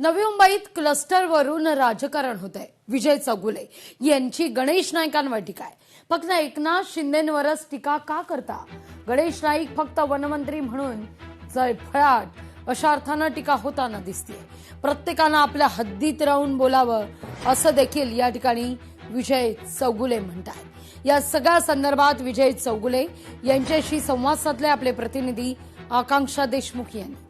नवी मुंबईत क्लस्टरवरून राजकारण होतंय। विजय चौगुले यांची गणेश नाईकांवर टीका आहे। फक्त एकनाथ शिंदेंवरच टीका का करता? गणेश नाईक फक्त वनमंत्री म्हणून जळफळाट अशा अर्थानं टीका होताना दिसते। प्रत्येकानं आपल्या हद्दीत राहून बोलावं असं देखील या ठिकाणी विजय चौगुले म्हणतात। या सगळ्या संदर्भात विजय चौगुले यांच्याशी संवाद साधले आपले प्रतिनिधी आकांक्षा देशमुख यांनी।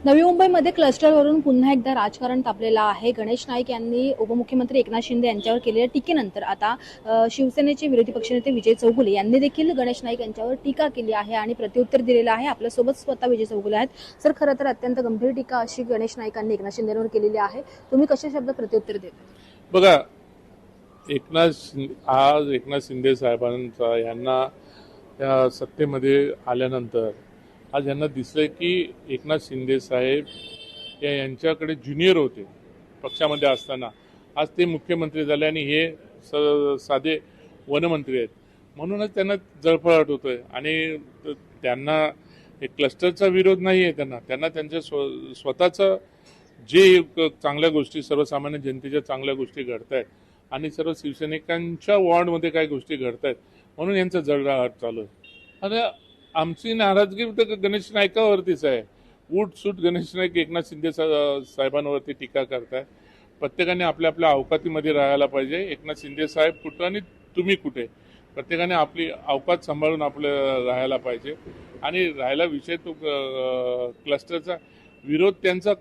नवी मुंबईमध्ये क्लस्टरवरून पुन्हा एकदा राजकारण तापलेलं आहे। गणेश नाईक यांनी उपमुख्यमंत्री एकनाथ शिंदे यांच्यावर केलेल्या टीकेनंतर आता शिवसेनेचे विरोधी पक्षनेते विजय चौगुले यांनी देखील गणेश नाईक यांच्यावर टीका केली आहे आणि प्रत्युत्तर दिलेलं आहे। आपल्यासोबत स्वतः विजय चौगुले आहेत। सर, खरं तर अत्यंत गंभीर टीका अशी गणेश नाईकांनी एकनाथ शिंदेंवर केलेली आहे। तुम्ही कशा शब्द प्रत्युत्तर देता? बघा, आज एकनाथ शिंदे साहेबांचा यांना या सत्तेमध्ये आल्यानंतर आज यांना दिसलंय की एकनाथ शिंदे साहेब यांच्याकडे ज्युनियर होते पक्षामध्ये असताना, आज ते मुख्यमंत्री झाले आणि हे साधे वनमंत्री आहेत, म्हणूनच त्यांना जळफळाट होतोय। आणि त्यांना एक क्लस्टरचा विरोध नाही आहे, त्यांना त्यांच्या स्वतःचं जे चांगल्या गोष्टी, सर्वसामान्य जनतेच्या चांगल्या गोष्टी घडतायत आणि सर्व शिवसैनिकांच्या वॉर्डमध्ये काही गोष्टी घडतायत, म्हणून यांचा जळफळाट चालू आहे। आणि आमची नाराजगी तर गणेश नाईकावरतीच आहे। उठ सूट गणेश नाईक एकनाथ शिंदे साहेबांवरती टीका करताय। प्रत्येकाने आपल्या आपल्या अवकातीमध्ये राहायला पाहिजे। एकनाथ शिंदे साहेब कुठं आणि तुम्ही कुठे, प्रत्येकाने आपली अवकात सांभाळून आपलं राहायला पाहिजे। आणि राहायला विषय तो क्लस्टरचा विरोध त्यांचा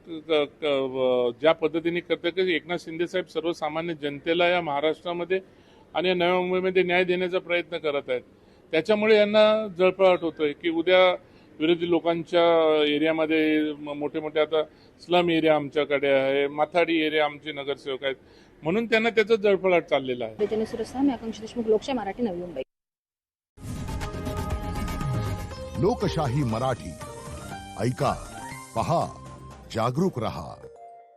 ज्या पद्धतीने करते की एकनाथ शिंदे साहेब सर्वसामान्य जनतेला या महाराष्ट्रामध्ये आणि या नव्या मुंबईमध्ये न्याय देण्याचा प्रयत्न करत आहेत। त्याच्यामुळे यांना जळफळाट होतोय की उद्या विरोधी लोकांच्या एरियामध्ये मोठे मोठे आता स्लम एरिया आमच्याकडे आहे, माथाडी एरिया आमचे नगरसेवक आहेत, म्हणून त्यांना त्याचं जळफळाट चाललेलं आहे। आकांक्षा देशमुख, लोकशाही मराठी, नवी मुंबई। लोकशाही मराठी ऐका, पहा, जागरूक रहा।